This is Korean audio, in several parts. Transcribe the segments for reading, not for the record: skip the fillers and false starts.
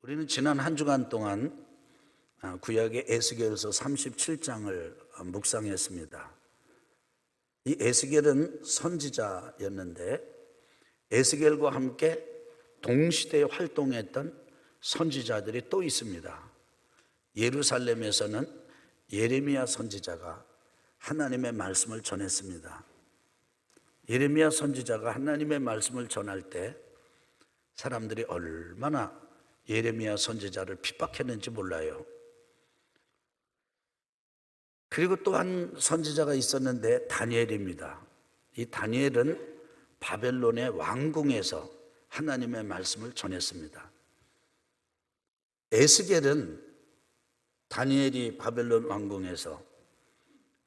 우리는 지난 한 주간 동안 구약의 에스겔서 37장을 묵상했습니다. 이 에스겔은 선지자였는데 에스겔과 함께 동시대에 활동했던 선지자들이 또 있습니다. 예루살렘에서는 예레미야 선지자가 하나님의 말씀을 전했습니다. 예레미야 선지자가 하나님의 말씀을 전할 때 사람들이 얼마나 예레미야 선지자를 핍박했는지 몰라요. 그리고 또 한 선지자가 있었는데 다니엘입니다. 이 다니엘은 바벨론의 왕궁에서 하나님의 말씀을 전했습니다. 에스겔은 다니엘이 바벨론 왕궁에서,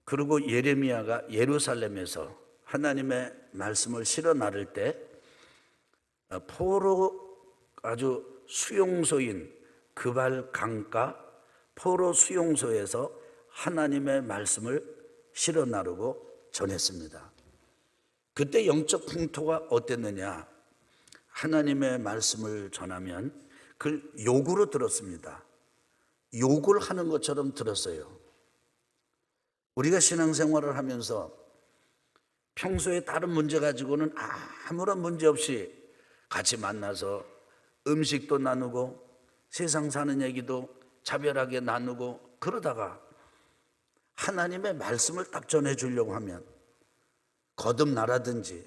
그리고 예레미야가 예루살렘에서 하나님의 말씀을 실어 나를 때 포로 아주 수용소인 그발 강가 포로 수용소에서 하나님의 말씀을 실어 나르고 전했습니다. 그때 영적 풍토가 어땠느냐? 하나님의 말씀을 전하면 그걸 욕으로 들었습니다. 욕을 하는 것처럼 들었어요. 우리가 신앙생활을 하면서 평소에 다른 문제 가지고는 아무런 문제 없이 같이 만나서 음식도 나누고 세상 사는 얘기도 자별하게 나누고, 그러다가 하나님의 말씀을 딱 전해주려고 하면 거듭나라든지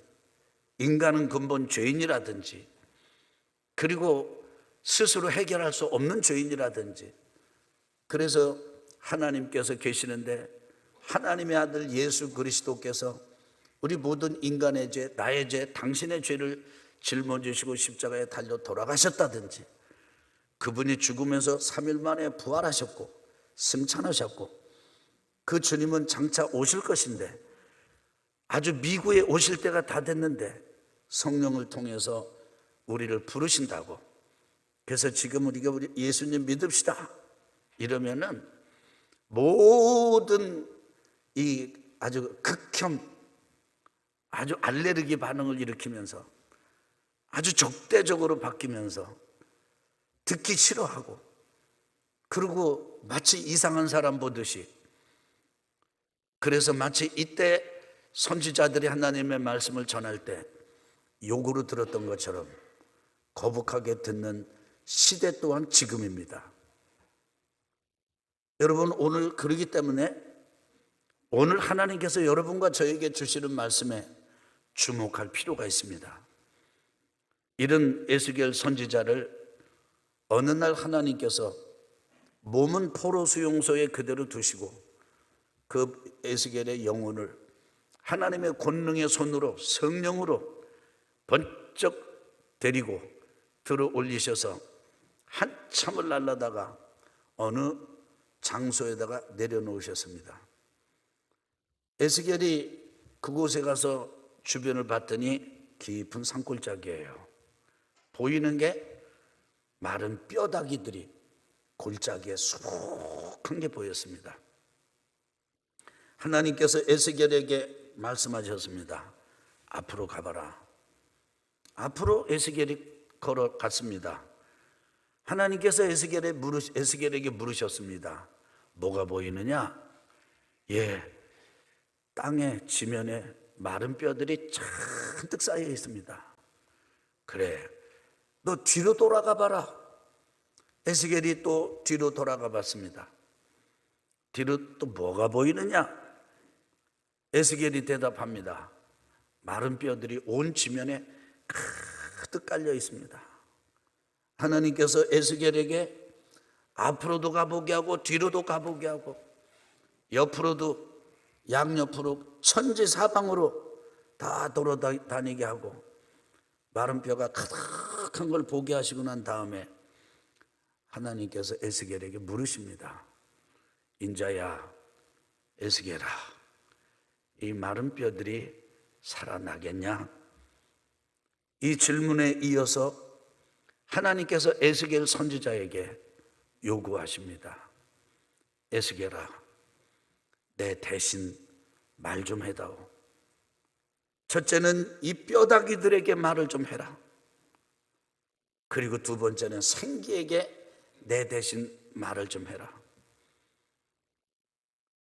인간은 근본 죄인이라든지, 그리고 스스로 해결할 수 없는 죄인이라든지, 그래서 하나님께서 계시는데 하나님의 아들 예수 그리스도께서 우리 모든 인간의 죄, 나의 죄, 당신의 죄를 짊어지시고 십자가에 달려 돌아가셨다든지, 그분이 죽으면서 3일 만에 부활하셨고 승천하셨고 그 주님은 장차 오실 것인데 아주 미구에 오실 때가 다 됐는데 성령을 통해서 우리를 부르신다고, 그래서 지금 우리가 우리 예수님 믿읍시다 이러면은 모든 이 아주 극혐, 아주 알레르기 반응을 일으키면서 아주 적대적으로 바뀌면서 듣기 싫어하고, 그리고 마치 이상한 사람 보듯이, 그래서 마치 이때 선지자들이 하나님의 말씀을 전할 때 욕으로 들었던 것처럼 거북하게 듣는 시대 또한 지금입니다. 여러분, 오늘 그러기 때문에 오늘 하나님께서 여러분과 저에게 주시는 말씀에 주목할 필요가 있습니다. 이런 에스겔 선지자를 어느 날 하나님께서 몸은 포로 수용소에 그대로 두시고 그 에스겔의 영혼을 하나님의 권능의 손으로 성령으로 번쩍 데리고 들어 올리셔서 한참을 날라다가 어느 장소에다가 내려놓으셨습니다. 에스겔이 그곳에 가서 주변을 봤더니 깊은 산골짜기예요. 보이는 게 마른 뼈다귀들이 골짜기에 수북한 게 보였습니다. 하나님께서 에스겔에게 말씀하셨습니다. 앞으로 가봐라. 앞으로 에스겔이 걸어갔습니다. 하나님께서 에스겔에게 물으셨습니다. 뭐가 보이느냐? 땅의 지면에 마른 뼈들이 잔뜩 쌓여 있습니다. 그래, 너 뒤로 돌아가 봐라. 에스겔이 또 뒤로 돌아가 봤습니다. 뒤로 또 뭐가 보이느냐? 에스겔이 대답합니다. 마른 뼈들이 온 지면에 가득 깔려 있습니다. 하나님께서 에스겔에게 앞으로도 가보게 하고 뒤로도 가보게 하고 옆으로도 양옆으로 천지사방으로 다 돌아다니게 하고 마른 뼈가 가득한 걸 보게 하시고 난 다음에 하나님께서 에스겔에게 물으십니다. 인자야, 에스겔아, 이 마른 뼈들이 살아나겠냐? 이 질문에 이어서 하나님께서 에스겔 선지자에게 요구하십니다. 에스겔아, 내 대신 말 좀 해다오. 첫째는 이 뼈다귀들에게 말을 좀 해라. 그리고 두 번째는 생기에게 내 대신 말을 좀 해라.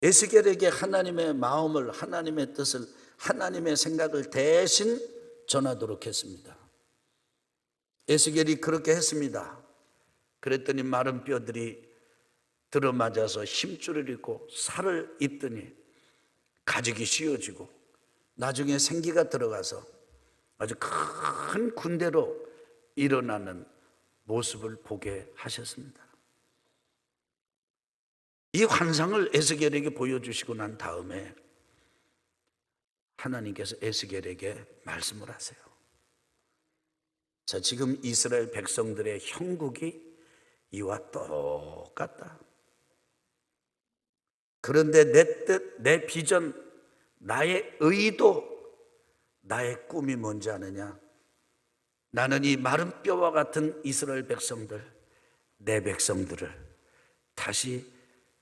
에스겔에게 하나님의 마음을, 하나님의 뜻을, 하나님의 생각을 대신 전하도록 했습니다. 에스겔이 그렇게 했습니다. 그랬더니 마른 뼈들이 들어맞아서 힘줄을 잃고 살을 입더니 가죽이 씌워지고 나중에 생기가 들어가서 아주 큰 군대로 일어나는 모습을 보게 하셨습니다. 이 환상을 에스겔에게 보여주시고 난 다음에 하나님께서 에스겔에게 말씀을 하세요. 자, 지금 이스라엘 백성들의 형국이 이와 똑같다. 그런데 내 뜻, 내 비전, 나의 의도, 나의 꿈이 뭔지 아느냐? 나는 이 마른 뼈와 같은 이스라엘 백성들, 내 백성들을 다시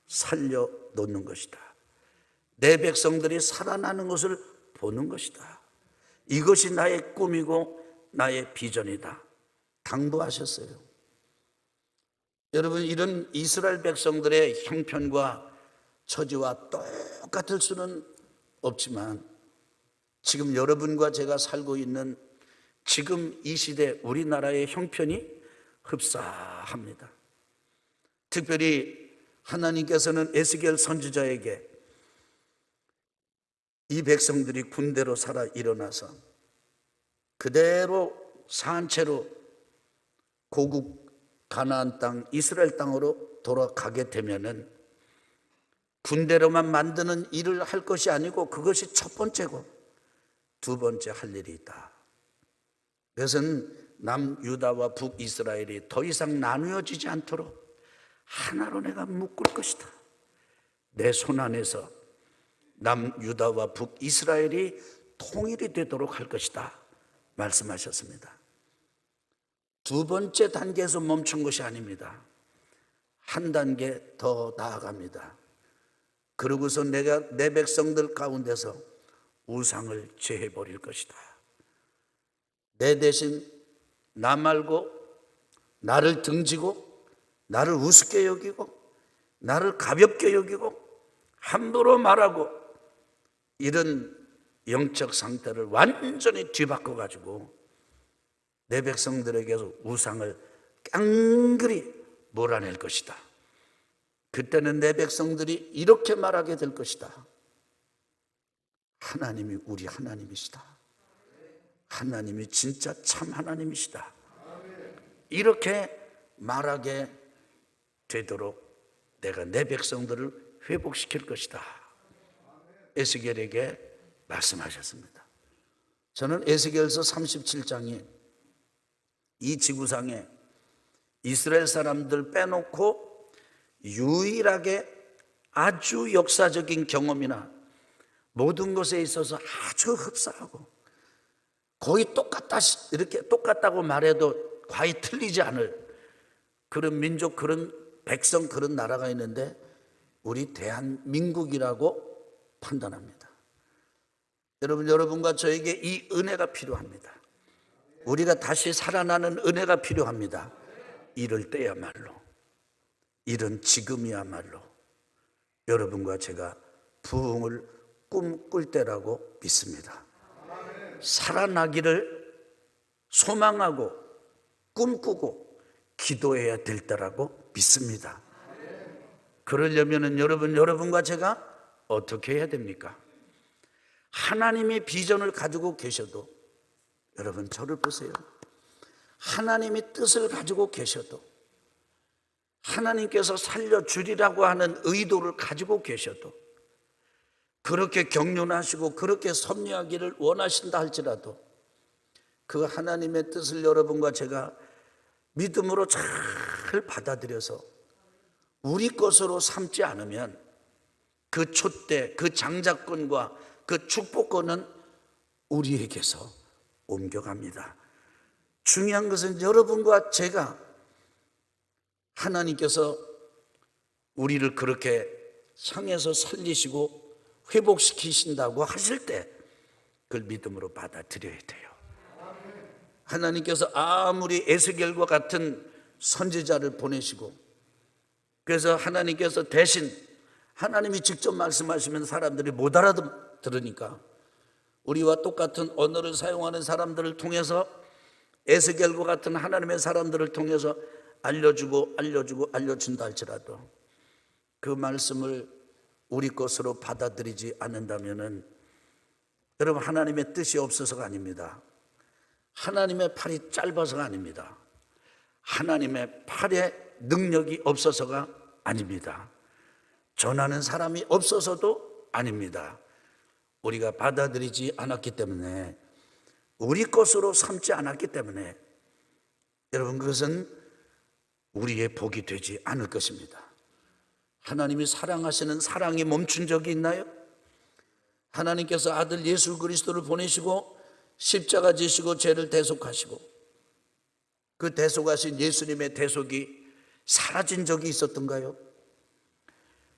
살려 놓는 것이다. 내 백성들이 살아나는 것을 보는 것이다. 이것이 나의 꿈이고 나의 비전이다. 당부하셨어요. 여러분, 이런 이스라엘 백성들의 형편과 처지와 똑같을 수는 없지만 지금 여러분과 제가 살고 있는 지금 이 시대 우리나라의 형편이 흡사합니다. 특별히 하나님께서는 에스겔 선지자에게 이 백성들이 군대로 살아 일어나서 그대로 산채로 고국 가나안 땅 이스라엘 땅으로 돌아가게 되면은 군대로만 만드는 일을 할 것이 아니고 그것이 첫 번째고 두 번째 할 일이 있다. 그것은 남유다와 북이스라엘이 더 이상 나누어지지 않도록 하나로 내가 묶을 것이다. 내 손안에서 남유다와 북이스라엘이 통일이 되도록 할 것이다 말씀하셨습니다. 두 번째 단계에서 멈춘 것이 아닙니다. 한 단계 더 나아갑니다. 그러고서 내가 내 백성들 가운데서 우상을 제해버릴 것이다. 내 대신 나 말고 나를 등지고 나를 우습게 여기고 나를 가볍게 여기고 함부로 말하고 이런 영적 상태를 완전히 뒤바꿔 가지고 내 백성들에게서 우상을 깡그리 몰아낼 것이다. 그때는 내 백성들이 이렇게 말하게 될 것이다. 하나님이 우리 하나님이시다. 하나님이 진짜 참 하나님이시다. 이렇게 말하게 되도록 내가 내 백성들을 회복시킬 것이다. 에스겔에게 말씀하셨습니다. 저는 에스겔서 37장이 이 지구상에 이스라엘 사람들 빼놓고 유일하게 아주 역사적인 경험이나 모든 것에 있어서 아주 흡사하고 거의 똑같다, 이렇게 똑같다고 말해도 과히 틀리지 않을 그런 민족, 그런 백성, 그런 나라가 있는데 우리 대한민국이라고 판단합니다. 여러분과 저에게 이 은혜가 필요합니다. 우리가 다시 살아나는 은혜가 필요합니다. 이럴 때야말로, 이런 지금이야말로 여러분과 제가 부흥을 꿈꿀 때라고 믿습니다. 살아나기를 소망하고 꿈꾸고 기도해야 될 때라고 믿습니다. 그러려면 여러분과 제가 어떻게 해야 됩니까? 하나님의 비전을 가지고 계셔도, 여러분 저를 보세요. 하나님의 뜻을 가지고 계셔도, 하나님께서 살려주리라고 하는 의도를 가지고 계셔도, 그렇게 경륜하시고 그렇게 섭리하기를 원하신다 할지라도 그 하나님의 뜻을 여러분과 제가 믿음으로 잘 받아들여서 우리 것으로 삼지 않으면 그 촛대, 그 장자권과 그 축복권은 우리에게서 옮겨갑니다. 중요한 것은 여러분과 제가 하나님께서 우리를 그렇게 향해서 살리시고 회복시키신다고 하실 때 그걸 믿음으로 받아들여야 돼요. 하나님께서 아무리 에스겔과 같은 선지자를 보내시고 그래서 하나님께서 대신 하나님이 직접 말씀하시면 사람들이 못 알아들으니까 우리와 똑같은 언어를 사용하는 사람들을 통해서 에스겔과 같은 하나님의 사람들을 통해서 알려준다 할지라도 그 말씀을 우리 것으로 받아들이지 않는다면은 여러분, 하나님의 뜻이 없어서가 아닙니다. 하나님의 팔이 짧아서가 아닙니다. 하나님의 팔에 능력이 없어서가 아닙니다. 전하는 사람이 없어서도 아닙니다. 우리가 받아들이지 않았기 때문에, 우리 것으로 삼지 않았기 때문에 여러분, 그것은 우리의 복이 되지 않을 것입니다. 하나님이 사랑하시는 사랑이 멈춘 적이 있나요? 하나님께서 아들 예수 그리스도를 보내시고 십자가 지시고 죄를 대속하시고 그 대속하신 예수님의 대속이 사라진 적이 있었던가요?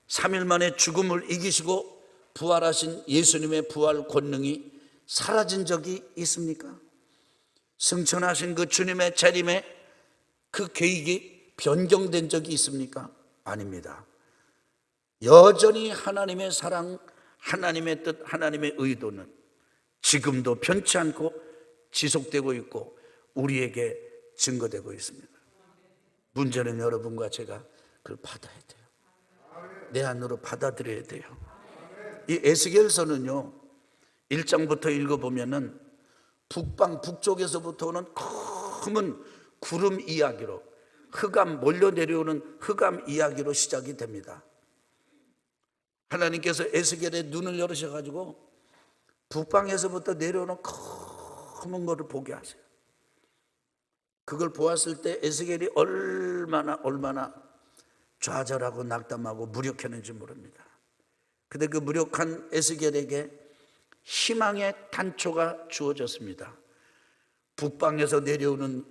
3일 만에 죽음을 이기시고 부활하신 예수님의 부활 권능이 사라진 적이 있습니까? 승천하신 그 주님의 재림에 그 계획이 변경된 적이 있습니까? 아닙니다. 여전히 하나님의 사랑, 하나님의 뜻, 하나님의 의도는 지금도 변치 않고 지속되고 있고 우리에게 증거되고 있습니다. 문제는 여러분과 제가 그걸 받아야 돼요. 내 안으로 받아들여야 돼요. 이 에스겔서는요, 1장부터 읽어보면은 북쪽에서부터 오는 검은 구름 이야기로, 흑암, 몰려 내려오는 흑암 이야기로 시작이 됩니다. 하나님께서 에스겔의 눈을 열으셔가지고 북방에서부터 내려오는 검은 것을 보게 하세요. 그걸 보았을 때 에스겔이 얼마나 좌절하고 낙담하고 무력했는지 모릅니다. 근데 그 무력한 에스겔에게 희망의 단초가 주어졌습니다. 북방에서 내려오는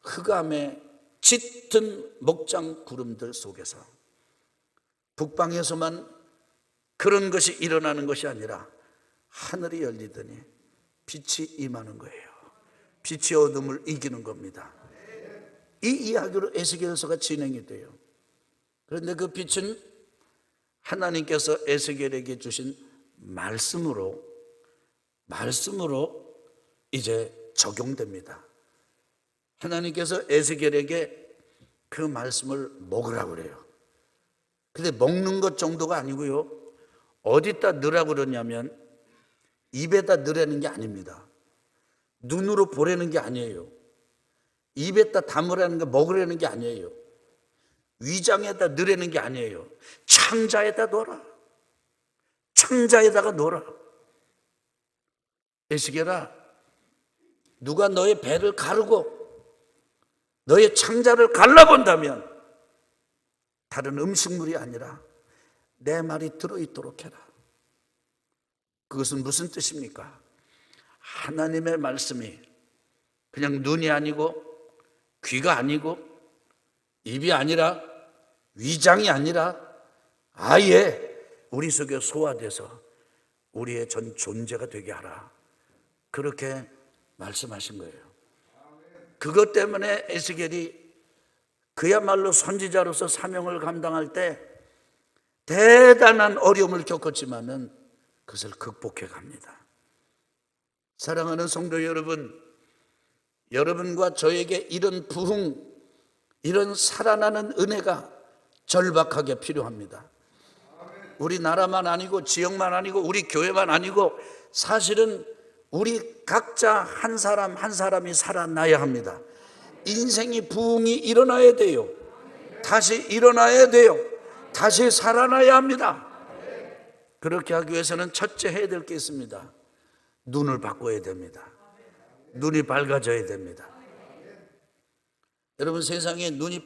흑암의 짙은 목장 구름들 속에서 북방에서만 그런 것이 일어나는 것이 아니라 하늘이 열리더니 빛이 임하는 거예요. 빛이 어둠을 이기는 겁니다. 이 이야기로 에스겔서가 진행이 돼요. 그런데 그 빛은 하나님께서 에스겔에게 주신 말씀으로 이제 적용됩니다. 하나님께서 에스겔에게 그 말씀을 먹으라고 그래요. 근데 먹는 것 정도가 아니고요, 어디다 넣으라고 그러냐면 입에다 넣으라는 게 아닙니다. 눈으로 보라는 게 아니에요. 입에다 담으라는 게, 먹으라는 게 아니에요. 위장에다 넣으라는 게 아니에요. 창자에다 넣어라. 창자에다가 넣어라. 에스겔아, 누가 너의 배를 가르고 너의 창자를 갈라본다면 다른 음식물이 아니라 내 말이 들어있도록 해라. 그것은 무슨 뜻입니까? 하나님의 말씀이 그냥 눈이 아니고 귀가 아니고 입이 아니라 위장이 아니라 아예 우리 속에 소화돼서 우리의 전 존재가 되게 하라. 그렇게 말씀하신 거예요. 그것 때문에 에스겔이 그야말로 선지자로서 사명을 감당할 때 대단한 어려움을 겪었지만은 그것을 극복해 갑니다. 사랑하는 성도 여러분, 여러분과 저에게 이런 부흥, 이런 살아나는 은혜가 절박하게 필요합니다. 우리나라만 아니고 지역만 아니고 우리 교회만 아니고 사실은 우리 각자 한 사람 한 사람이 살아나야 합니다. 인생이 부흥이 일어나야 돼요. 다시 일어나야 돼요. 다시 살아나야 합니다. 그렇게 하기 위해서는 첫째 해야 될 게 있습니다. 눈을 바꿔야 됩니다. 눈이 밝아져야 됩니다. 여러분, 세상에 눈이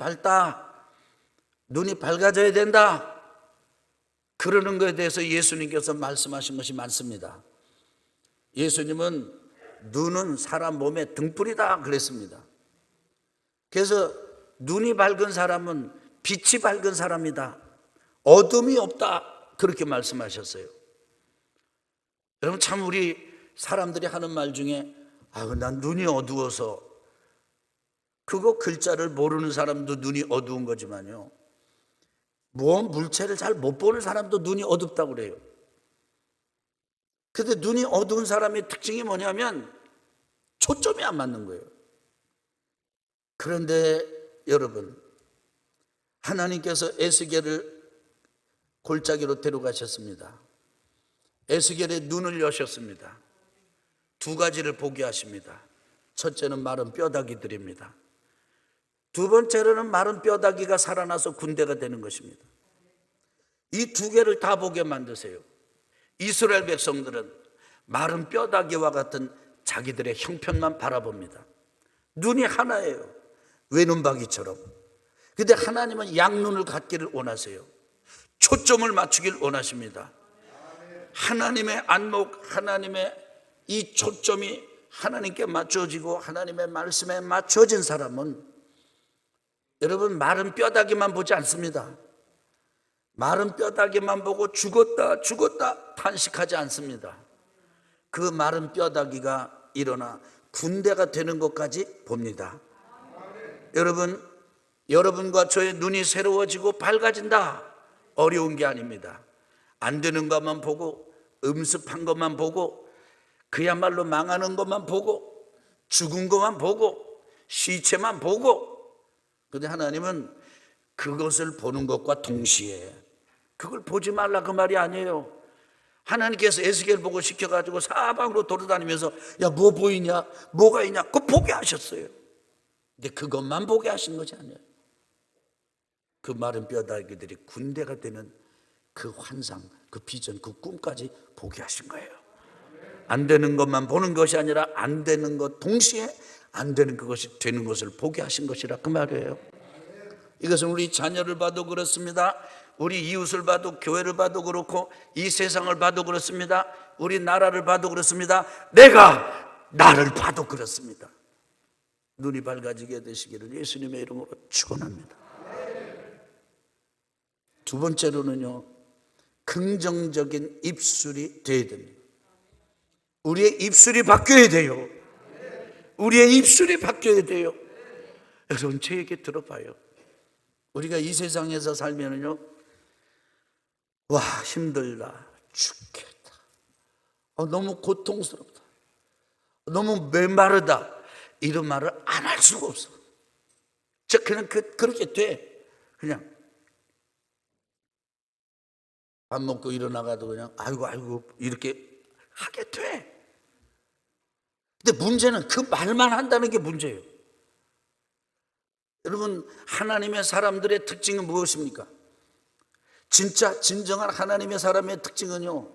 밝아져야 된다, 그러는 것에 대해서 예수님께서 말씀하신 것이 많습니다. 예수님은 눈은 사람 몸의 등불이다 그랬습니다. 그래서 눈이 밝은 사람은 빛이 밝은 사람이다, 어둠이 없다, 그렇게 말씀하셨어요. 여러분, 참 우리 사람들이 하는 말 중에 난 눈이 어두워서, 그거 글자를 모르는 사람도 눈이 어두운 거지만요, 모험 물체를 잘 못 보는 사람도 눈이 어둡다고 그래요. 근데 눈이 어두운 사람의 특징이 뭐냐면 초점이 안 맞는 거예요. 그런데 여러분, 하나님께서 에스겔을 골짜기로 데려가셨습니다. 에스겔의 눈을 여셨습니다. 두 가지를 보게 하십니다. 첫째는 마른 뼈다귀들입니다. 두 번째로는 마른 뼈다귀가 살아나서 군대가 되는 것입니다. 이 두 개를 다 보게 만드세요. 이스라엘 백성들은 마른 뼈다귀와 같은 자기들의 형편만 바라봅니다. 눈이 하나예요. 외눈박이처럼. 근데 하나님은 양눈을 갖기를 원하세요. 초점을 맞추길 원하십니다. 하나님의 안목, 하나님의 이 초점이 하나님께 맞춰지고 하나님의 말씀에 맞춰진 사람은 여러분 마른 뼈다귀만 보지 않습니다. 마른 뼈다귀만 보고 죽었다 죽었다 탄식하지 않습니다. 그 마른 뼈다귀가 일어나 군대가 되는 것까지 봅니다. 여러분, 여러분과 저의 눈이 새로워지고 밝아진다, 어려운 게 아닙니다. 안 되는 것만 보고, 음습한 것만 보고, 그야말로 망하는 것만 보고, 죽은 것만 보고, 시체만 보고. 그런데 하나님은 그것을 보는 것과 동시에 그걸 보지 말라 그 말이 아니에요. 하나님께서 에스겔 보고 시켜가지고 사방으로 돌아다니면서 야, 뭐 보이냐, 뭐가 있냐, 그거 보게 하셨어요. 근데 그것만 보게 하신 것이 아니에요. 그 마른 뼈다귀들이 군대가 되는 그 환상, 그 비전, 그 꿈까지 보게 하신 거예요. 안 되는 것만 보는 것이 아니라 안 되는 것 동시에 안 되는 그것이 되는 것을 보게 하신 것이라 그 말이에요. 이것은 우리 자녀를 봐도 그렇습니다. 우리 이웃을 봐도, 교회를 봐도 그렇고, 이 세상을 봐도 그렇습니다. 우리 나라를 봐도 그렇습니다. 내가 나를 봐도 그렇습니다. 눈이 밝아지게 되시기를 예수님의 이름으로 축원합니다. 두 번째로는요, 긍정적인 입술이 되어야 됩니다. 우리의 입술이 바뀌어야 돼요. 우리의 입술이 바뀌어야 돼요. 여러분, 제 얘기 들어봐요. 우리가 이 세상에서 살면은요, 와, 힘들다, 죽겠다, 너무 고통스럽다, 너무 메마르다, 이런 말을 안 할 수가 없어. 그냥 그렇게 돼. 그냥 밥 먹고 일어나가도 그냥 아이고 이렇게 하게 돼. 근데 문제는 그 말만 한다는 게 문제예요. 여러분, 하나님의 사람들의 특징은 무엇입니까? 진짜 진정한 하나님의 사람의 특징은요,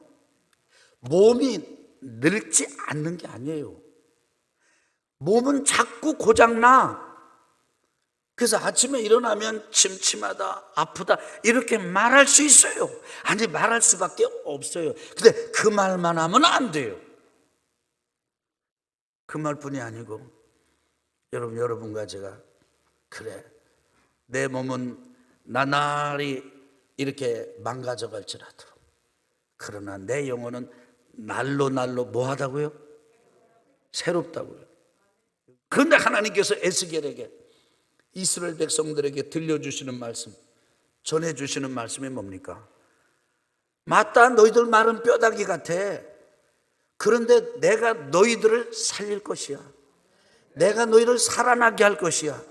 몸이 늙지 않는 게 아니에요. 몸은 자꾸 고장나. 그래서 아침에 일어나면 침침하다, 아프다 이렇게 말할 수 있어요. 아니, 말할 수밖에 없어요. 근데 그 말만 하면 안 돼요. 그 말뿐이 아니고, 여러분과 제가, 그래, 내 몸은 나날이 이렇게 망가져 갈지라도, 그러나 내 영혼은 날로 뭐 하다고요? 새롭다고요. 그런데 하나님께서 에스겔에게, 이스라엘 백성들에게 들려주시는 말씀, 전해주시는 말씀이 뭡니까? 맞다, 너희들 마른 뼈다귀 같아. 그런데 내가 너희들을 살릴 것이야. 내가 너희를 살아나게 할 것이야.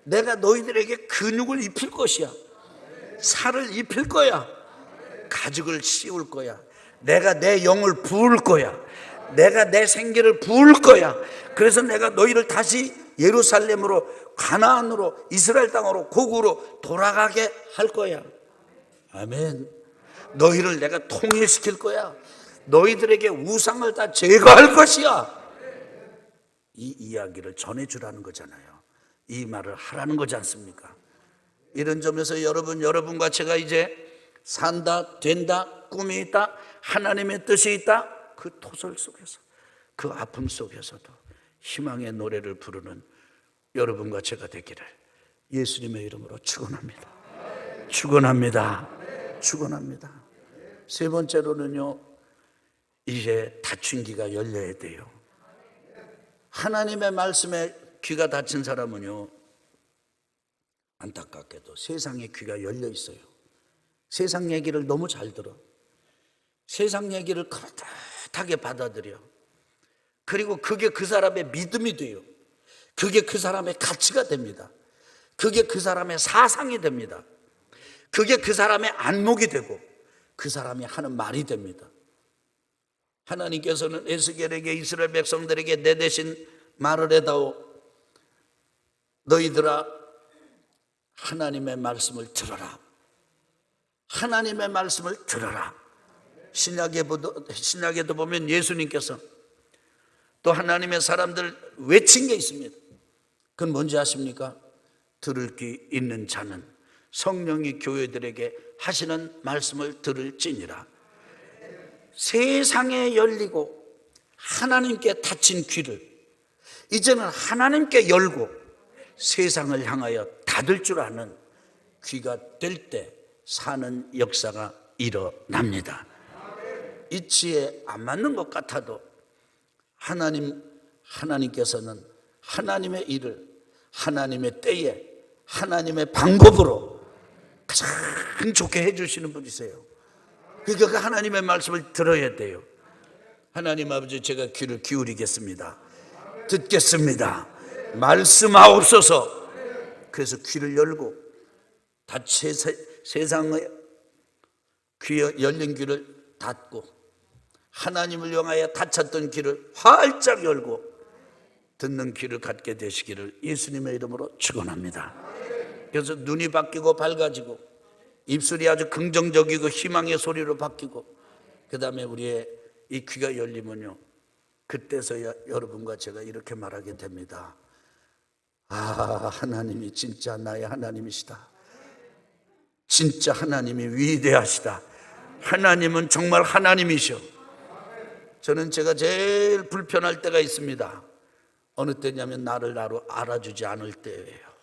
내가 너희들에게 근육을 입힐 것이야. 살을 입힐 거야. 가죽을 씌울 거야. 내가 내 영을 부을 거야. 내가 내 생기를 부을 거야. 그래서 내가 너희를 다시 예루살렘으로, 가나안으로, 이스라엘 땅으로, 고국으로 돌아가게 할 거야. 아멘. 너희를 내가 통일시킬 거야. 너희들에게 우상을 다 제거할 것이야. 이 이야기를 전해주라는 거잖아요. 이 말을 하라는 거지 않습니까? 이런 점에서 여러분과 제가 이제 산다, 된다, 꿈이 있다, 하나님의 뜻이 있다, 그 토설 속에서, 그 아픔 속에서도 희망의 노래를 부르는 여러분과 제가 되기를 예수님의 이름으로 축원합니다. 축원합니다. 축원합니다. 세 번째로는요, 이제 닫힌 귀가 열려야 돼요. 하나님의 말씀에 귀가 닫힌 사람은요, 안타깝게도 세상의 귀가 열려 있어요. 세상 얘기를 너무 잘 들어. 세상 얘기를 그렇게 받아들여. 그리고 그게 그 사람의 믿음이 돼요. 그게 그 사람의 가치가 됩니다. 그게 그 사람의 사상이 됩니다. 그게 그 사람의 안목이 되고 그 사람이 하는 말이 됩니다. 하나님께서는 에스겔에게, 이스라엘 백성들에게 내 대신 말을 해다오. 너희들아, 하나님의 말씀을 들어라. 하나님의 말씀을 들어라. 신약에도 보면 예수님께서 또 하나님의 사람들 외친 게 있습니다. 그건 뭔지 아십니까? 들을 귀 있는 자는 성령이 교회들에게 하시는 말씀을 들을지니라. 세상에 열리고 하나님께 닫힌 귀를 이제는 하나님께 열고 세상을 향하여 닫을 줄 아는 귀가 될 때 사는 역사가 일어납니다. 이치에 안 맞는 것 같아도 하나님께서는 하나님의 일을 하나님의 때에 하나님의 방법으로 가장 좋게 해주시는 분이세요. 그러니까 그 하나님의 말씀을 들어야 돼요. 하나님 아버지, 제가 귀를 기울이겠습니다. 듣겠습니다. 말씀하옵소서. 그래서 귀를 열고 세상의 열린 귀를 닫고 하나님을 향하여 닫혔던 귀를 활짝 열고 듣는 귀를 갖게 되시기를 예수님의 이름으로 축원합니다. 그래서 눈이 바뀌고 밝아지고 입술이 아주 긍정적이고 희망의 소리로 바뀌고 그 다음에 우리의 이 귀가 열리면요, 그때서야 여러분과 제가 이렇게 말하게 됩니다. 아, 하나님이 진짜 나의 하나님이시다. 진짜 하나님이 위대하시다. 하나님은 정말 하나님이셔. 저는 제가 제일 불편할 때가 있습니다. 어느 때냐면 나를 나로 알아주지 않을 때예요.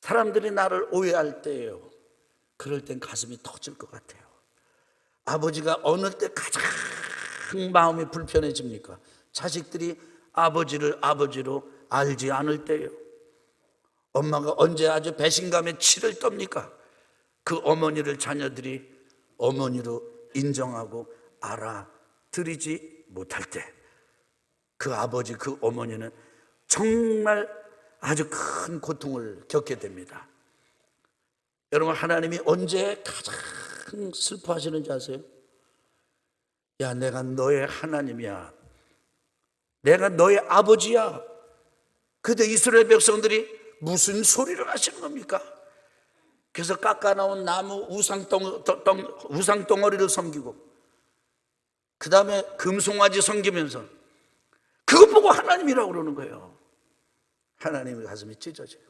사람들이 나를 오해할 때예요. 그럴 땐 가슴이 터질 것 같아요. 아버지가 어느 때 가장 마음이 불편해집니까? 자식들이 아버지를 아버지로 알지 않을 때예요. 엄마가 언제 아주 배신감에 치를 떱니까? 그 어머니를 자녀들이 어머니로 인정하고 알아들이지 못할 때 그 아버지, 그 어머니는 정말 아주 큰 고통을 겪게 됩니다. 여러분, 하나님이 언제 가장 슬퍼하시는지 아세요? 야, 내가 너의 하나님이야. 내가 너의 아버지야. 근데 이스라엘 백성들이 무슨 소리를 하시는 겁니까? 그래서 깎아나온 나무 우상덩어리를 섬기고 그 다음에 금송아지 섬기면서 그것 보고 하나님이라고 그러는 거예요. 하나님의 가슴이 찢어져요.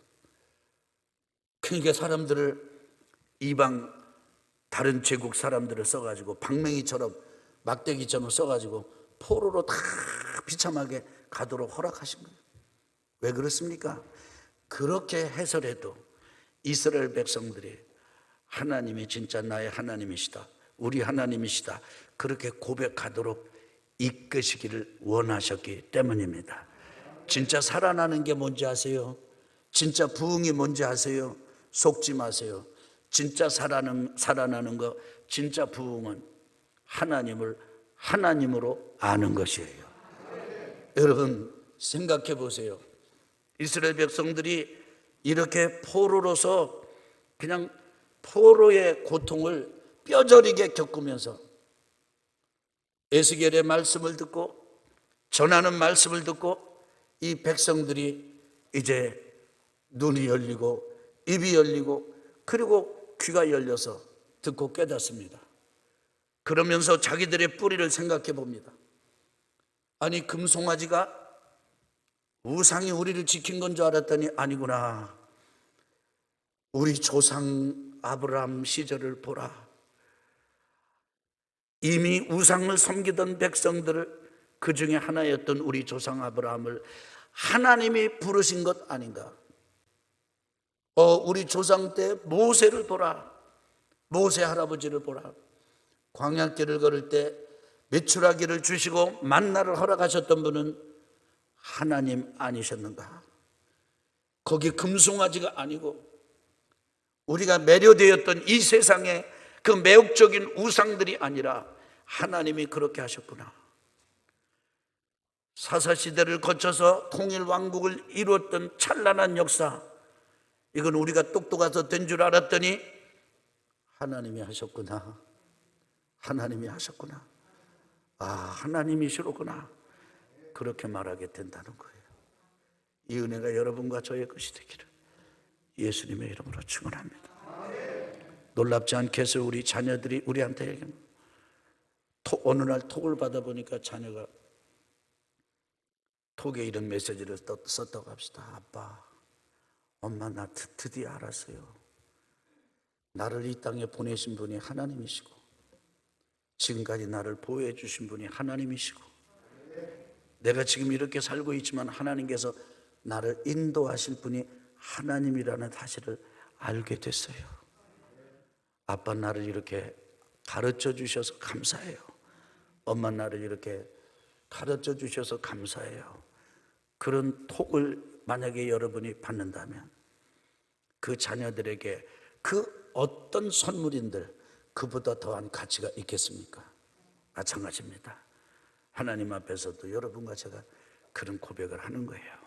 그러니까 사람들을, 이방 다른 제국 사람들을 써가지고 방맹이처럼 막대기처럼 써가지고 포로로 다 비참하게 가도록 허락하신 거예요. 왜 그렇습니까? 그렇게 해설해도 이스라엘 백성들이 하나님이 진짜 나의 하나님이시다, 우리 하나님이시다, 그렇게 고백하도록 이끄시기를 원하셨기 때문입니다. 진짜 살아나는 게 뭔지 아세요? 진짜 부흥이 뭔지 아세요? 속지 마세요. 진짜 살아나는 거, 진짜 부흥은 하나님을 하나님으로 아는 것이에요. 여러분 생각해 보세요. 이스라엘 백성들이 이렇게 포로로서 그냥 포로의 고통을 뼈저리게 겪으면서 에스겔의 말씀을 듣고 전하는 말씀을 듣고 이 백성들이 이제 눈이 열리고 입이 열리고 그리고 귀가 열려서 듣고 깨닫습니다. 그러면서 자기들의 뿌리를 생각해 봅니다. 아니, 금송아지가 우상이 우리를 지킨 건 줄 알았더니 아니구나. 우리 조상 아브라함 시절을 보라. 이미 우상을 섬기던 백성들을, 그 중에 하나였던 우리 조상 아브라함을 하나님이 부르신 것 아닌가? 우리 조상 때 모세를 보라. 모세 할아버지를 보라. 광야길을 걸을 때 메추라기를 주시고 만나를 허락하셨던 분은 하나님 아니셨는가? 거기 금송아지가 아니고 우리가 매료되었던 이 세상의 그 매혹적인 우상들이 아니라 하나님이 그렇게 하셨구나. 사사시대를 거쳐서 통일왕국을 이루었던 찬란한 역사, 이건 우리가 똑똑해서 된 줄 알았더니 하나님이 하셨구나. 하나님이 하셨구나. 아, 하나님이시로구나. 그렇게 말하게 된다는 거예요. 이 은혜가 여러분과 저의 것이 되기를 예수님의 이름으로 축원합니다. 놀랍지 않겠어요? 우리 자녀들이 우리한테 어느 날 톡을 받아보니까 자녀가 톡에 이런 메시지를 썼다고 합시다. 아빠, 엄마 나 드디어 알았어요. 나를 이 땅에 보내신 분이 하나님이시고 지금까지 나를 보호해 주신 분이 하나님이시고 내가 지금 이렇게 살고 있지만 하나님께서 나를 인도하실 분이 하나님이라는 사실을 알게 됐어요. 아빠 나를 이렇게 가르쳐 주셔서 감사해요. 엄마 나를 이렇게 가르쳐 주셔서 감사해요. 그런 톡을 만약에 여러분이 받는다면 그 자녀들에게 그 어떤 선물인들 그보다 더한 가치가 있겠습니까? 마찬가지입니다. 하나님 앞에서도 여러분과 제가 그런 고백을 하는 거예요.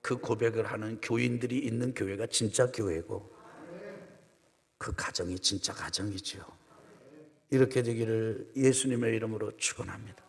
그 고백을 하는 교인들이 있는 교회가 진짜 교회고 그 가정이 진짜 가정이죠. 이렇게 되기를 예수님의 이름으로 축원합니다.